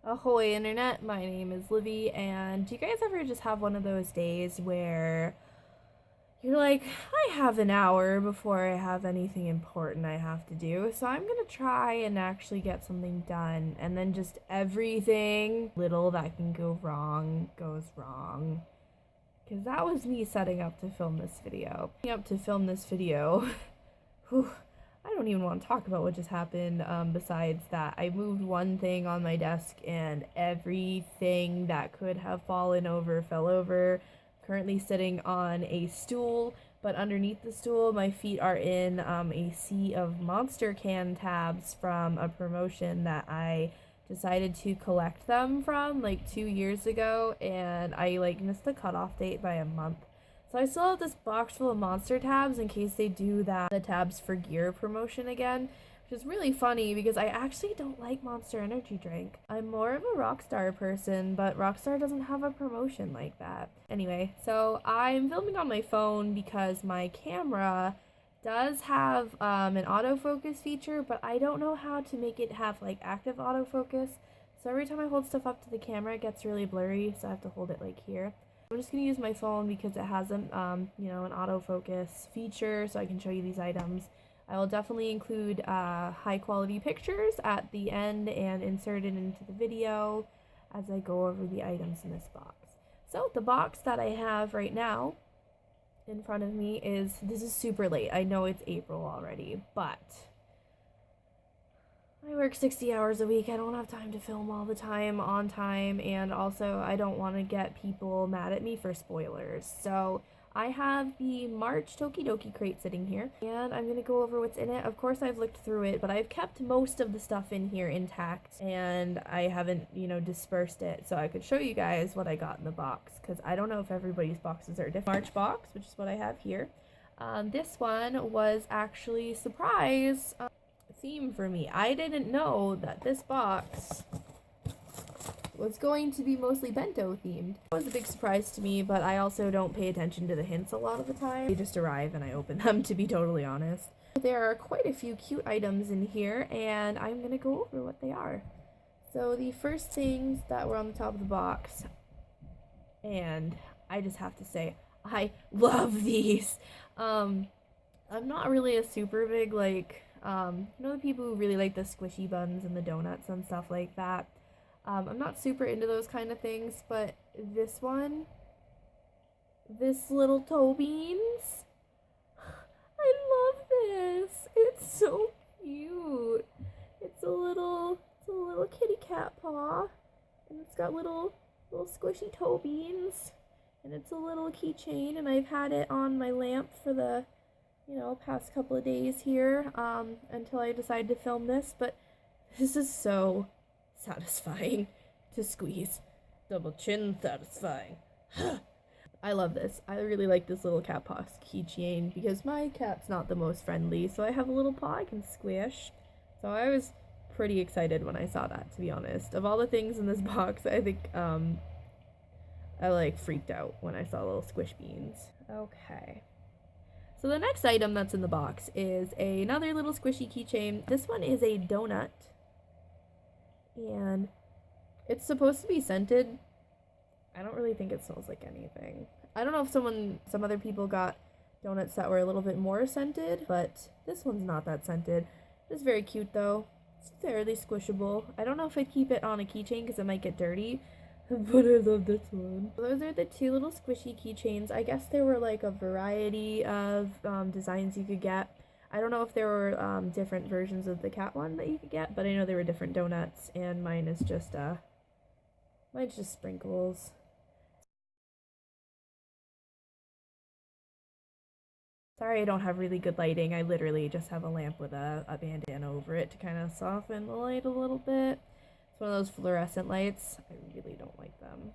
Ahoy internet, my name is Livy, and do you guys ever just have one of those days where you're like, I have an hour before I have anything important I have to do, so I'm gonna try and actually get something done, and then just everything little that can go wrong goes wrong. Because that was me setting up to film this video. Whew, I don't even want to talk about what just happened, besides that I moved one thing on my desk and everything that could have fallen over fell over. Currently sitting on a stool, but underneath the stool my feet are in a sea of Monster can tabs from a promotion that I decided to collect them from like 2 years ago, and I like missed the cutoff date by a month. So I still have this box full of monster tabs in case they do the tabs for gear promotion again, which is really funny because I actually don't like Monster Energy drink. I'm more of a Rockstar person, but Rockstar doesn't have a promotion like that. Anyway, so I'm filming on my phone because my camera does have an autofocus feature, but I don't know how to make it have like active autofocus. So every time I hold stuff up to the camera, it gets really blurry, so I have to hold it like here. I'm just gonna use my phone because it has an autofocus feature, so I can show you these items. I will definitely include high quality pictures at the end and insert it into the video as I go over the items in this box. So the box that I have right now in front of me this is super late. I know it's April already, but I work 60 hours a week. I don't have time to film all the time on time, and also I don't want to get people mad at me for spoilers. So I have the March Doki Doki crate sitting here, and I'm going to go over what's in it. Of course, I've looked through it, but I've kept most of the stuff in here intact, and I haven't, dispersed it, so I could show you guys what I got in the box, because I don't know if everybody's boxes are different. March box, which is what I have here. This one was actually surprise theme for me. I didn't know that this box was going to be mostly bento themed. It was a big surprise to me, but I also don't pay attention to the hints a lot of the time. They just arrive and I open them, to be totally honest. There are quite a few cute items in here, and I'm gonna go over what they are. So the first things that were on the top of the box, and I just have to say, I love these. I'm not really a super big, the people who really like the squishy buns and the donuts and stuff like that. I'm not super into those kind of things, but this little toe beans, I love this. It's so cute. It's a little kitty cat paw, and it's got little squishy toe beans, and it's a little keychain, and I've had it on my lamp for the past couple of days here, until I decided to film this, but this is so satisfying to squeeze. Double chin satisfying. I love this. I really like this little cat paw keychain because my cat's not the most friendly, so I have a little paw I can squish. So I was pretty excited when I saw that, to be honest. Of all the things in this box, I think, I freaked out when I saw little squish beans. Okay. So the next item that's in the box is another little squishy keychain. This one is a donut, and it's supposed to be scented. I don't really think it smells like anything. I don't know if some other people got donuts that were a little bit more scented, but this one's not that scented. It's very cute though. It's fairly squishable. I don't know if I'd keep it on a keychain because it might get dirty, but I love this one. Those are the two little squishy keychains. I guess there were like a variety of designs you could get. I don't know if there were different versions of the cat one that you could get, but I know there were different donuts, and mine's just sprinkles. Sorry I don't have really good lighting. I literally just have a lamp with a bandana over it to kind of soften the light a little bit. It's one of those fluorescent lights. I really don't like them.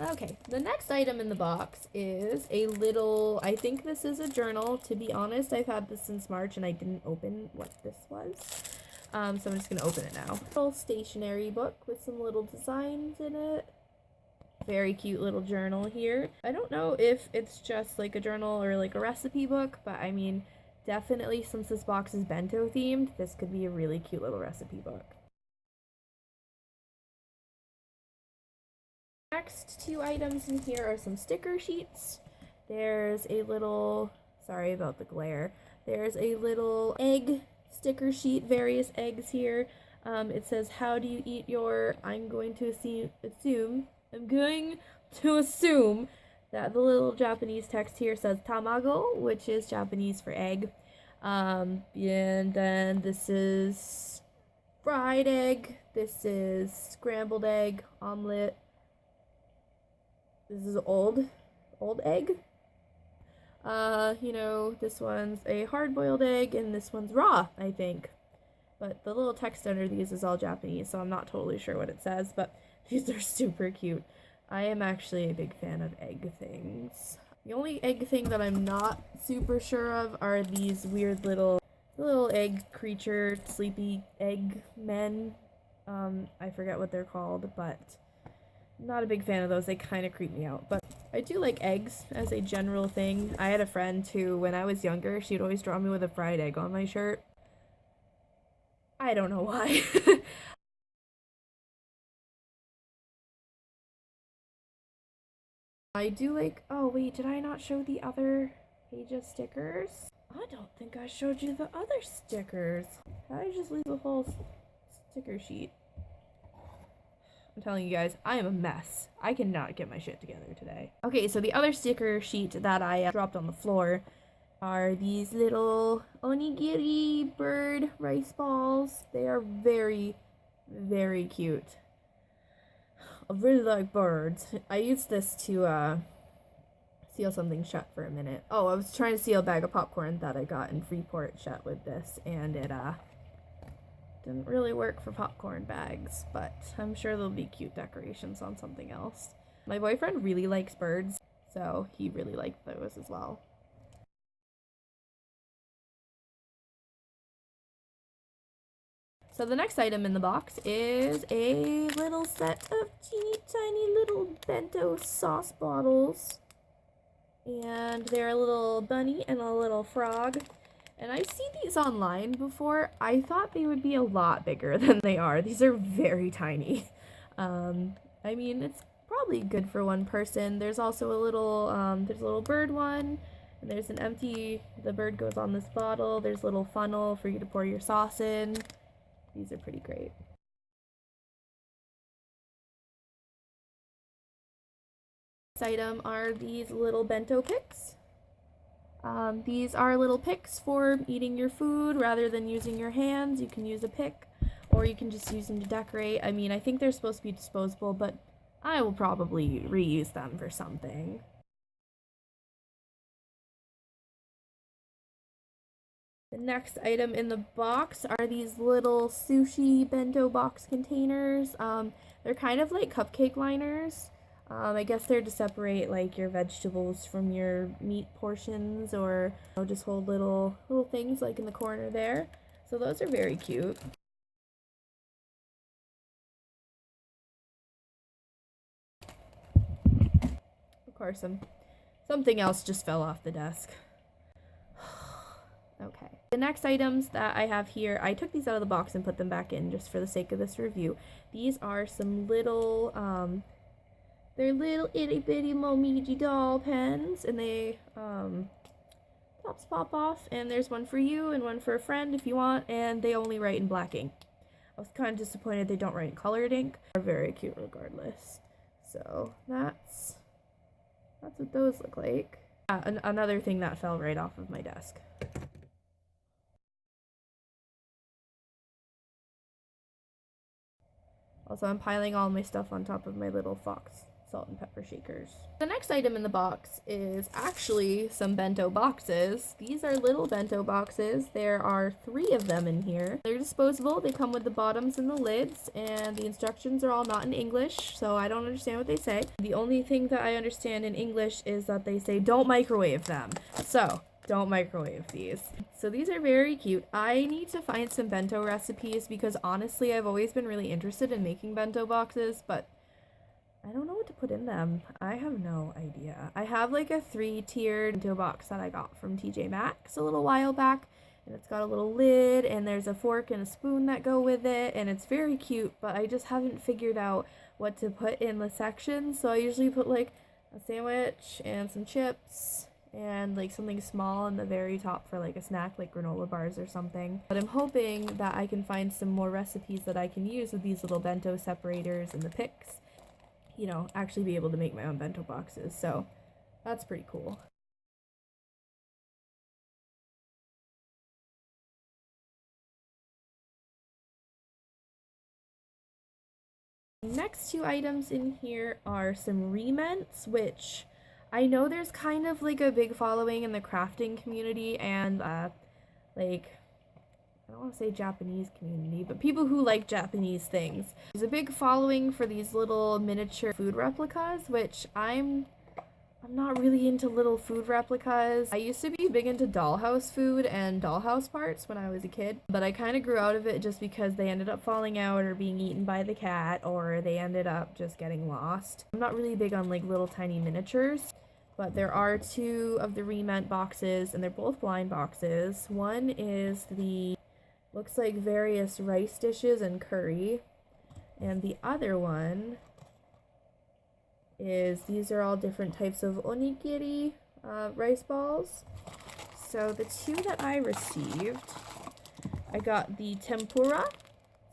Okay, the next item in the box is a little, I think this is a journal. To be honest, I've had this since March and I didn't open what this was. So I'm just going to open it now. A little stationery book with some little designs in it. Very cute little journal here. I don't know if it's just like a journal or like a recipe book, but I mean, definitely since this box is bento themed, this could be a really cute little recipe book. next two items in here are some sticker sheets. There's a little, sorry about the glare, there's a little egg sticker sheet, various eggs here. It says, how do you eat your, I'm going to assume that the little Japanese text here says tamago, which is Japanese for egg. And then this is fried egg, this is scrambled egg, omelet, this is old egg. This one's a hard-boiled egg, and this one's raw, I think. But the little text under these is all Japanese, so I'm not totally sure what it says, but these are super cute. I am actually a big fan of egg things. The only egg thing that I'm not super sure of are these weird little egg creature, sleepy egg men. I forget what they're called, but I'm not a big fan of those. They kind of creep me out. But I do like eggs as a general thing. I had a friend who, when I was younger, she'd always draw me with a fried egg on my shirt. I don't know why. I do like, oh wait, did I not show the other page of stickers? I don't think I showed you the other stickers. How did I just leave the whole sticker sheet? I'm telling you guys, I am a mess. I cannot get my shit together today. Okay, so the other sticker sheet that I dropped on the floor are these little onigiri bird rice balls. They are very, very cute. I really like birds. I used this to seal something shut for a minute. Oh, I was trying to seal a bag of popcorn that I got in Freeport shut with this, and it didn't really work for popcorn bags, but I'm sure there'll be cute decorations on something else. My boyfriend really likes birds, so he really liked those as well. So the next item in the box is a little set of teeny tiny little bento sauce bottles. And they're a little bunny and a little frog. And I've seen these online before. I thought they would be a lot bigger than they are. These are very tiny. I mean, it's probably good for one person. There's also a little bird one. And there's an empty, the bird goes on this bottle. There's a little funnel for you to pour your sauce in. These are pretty great. Next item are these little bento picks. These are little picks for eating your food rather than using your hands. You can use a pick, or you can just use them to decorate. I mean, I think they're supposed to be disposable, but I will probably reuse them for something. The next item in the box are these little sushi bento box containers. They're kind of like cupcake liners. I guess they're to separate like your vegetables from your meat portions, or just hold little things like in the corner there. So those are very cute. Of course, something else just fell off the desk. Okay. The next items that I have here, I took these out of the box and put them back in just for the sake of this review. These are some little, they're little itty bitty Momiji doll pens, and they, tops pop off, and there's one for you and one for a friend if you want, and they only write in black ink. I was kind of disappointed they don't write in colored ink. They're very cute regardless. So that's what those look like. Another thing that fell right off of my desk. Also, I'm piling all my stuff on top of my little Fox salt and pepper shakers. The next item in the box is actually some bento boxes. These are little bento boxes. There are 3 of them in here. They're disposable. They come with the bottoms and the lids, and the instructions are all not in English, so I don't understand what they say. The only thing that I understand in English is that they say don't microwave them. So, don't microwave these. So these are very cute. I need to find some bento recipes because honestly, I've always been really interested in making bento boxes, but I don't know what to put in them. I have no idea. I have like a 3-tiered bento box that I got from TJ Maxx a little while back, and it's got a little lid, and there's a fork and a spoon that go with it, and it's very cute, but I just haven't figured out what to put in the sections. So I usually put like a sandwich and some chips and like something small in the very top for like a snack, like granola bars or something. But I'm hoping that I can find some more recipes that I can use with these little bento separators and the picks, you know, actually be able to make my own bento boxes. So that's pretty cool. Next two items in here are some rements, which I know there's kind of like a big following in the crafting community and like I don't want to say Japanese community, but people who like Japanese things. There's a big following for these little miniature food replicas, which I'm not really into little food replicas. I used to be big into dollhouse food and dollhouse parts when I was a kid, but I kind of grew out of it just because they ended up falling out or being eaten by the cat, or they ended up just getting lost. I'm not really big on like little tiny miniatures, but there are two of the rement boxes, and they're both blind boxes. One is the, looks like various rice dishes and curry, and the other one is these are all different types of onigiri rice balls. So the two that I received, I got the tempura,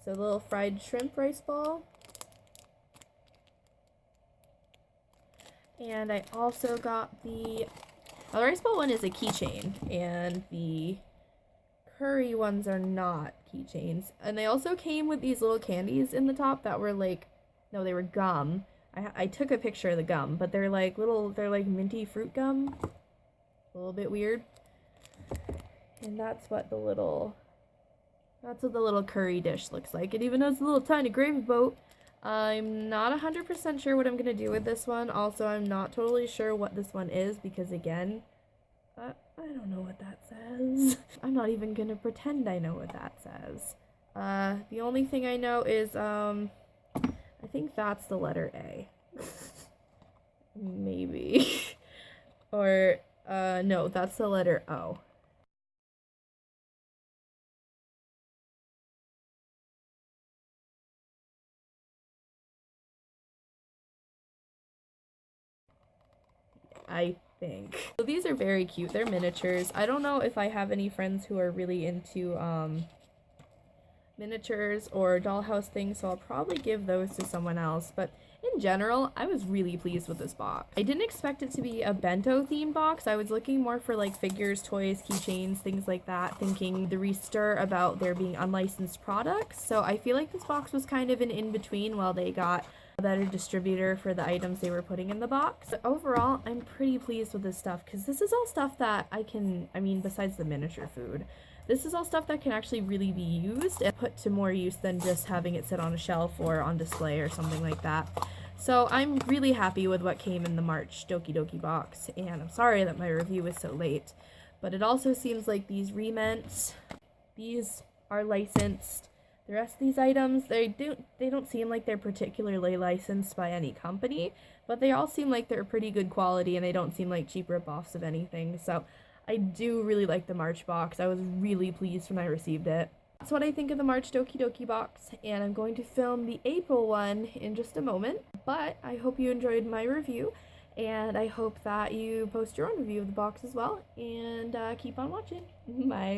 so the little fried shrimp rice ball. And I also got the rice ball one is a keychain, and the curry ones are not keychains. And they also came with these little candies in the top that were like, no, they were gum. I took a picture of the gum, but they're like minty fruit gum. A little bit weird. And that's what the little curry dish looks like. It even has a little tiny gravy boat. I'm not 100% sure what I'm going to do with this one. Also, I'm not totally sure what this one is because, again, I don't know what that says. I'm not even going to pretend I know what that says. The only thing I know is, I think that's the letter A. Maybe. Or, no, that's the letter O. I think. So these are very cute. They're miniatures. I don't know if I have any friends who are really into, miniatures or dollhouse things, so I'll probably give those to someone else. But in general, I was really pleased with this box. I didn't expect it to be a bento themed box. I was looking more for like figures, toys, keychains, things like that, thinking the restir about there being unlicensed products. So I feel like this box was kind of an in-between while they got a better distributor for the items they were putting in the box. But overall, I'm pretty pleased with this stuff because this is all stuff that I mean, besides the miniature food, this is all stuff that can actually really be used and put to more use than just having it sit on a shelf or on display or something like that. So I'm really happy with what came in the March Doki Doki box, and I'm sorry that my review is so late. But it also seems like these rements, these are licensed. The rest of these items, they don't seem like they're particularly licensed by any company, but they all seem like they're pretty good quality and they don't seem like cheap rip-offs of anything. So I do really like the March box. I was really pleased when I received it. That's what I think of the March Doki Doki box, and I'm going to film the April one in just a moment. But I hope you enjoyed my review, and I hope that you post your own review of the box as well, and keep on watching. Bye.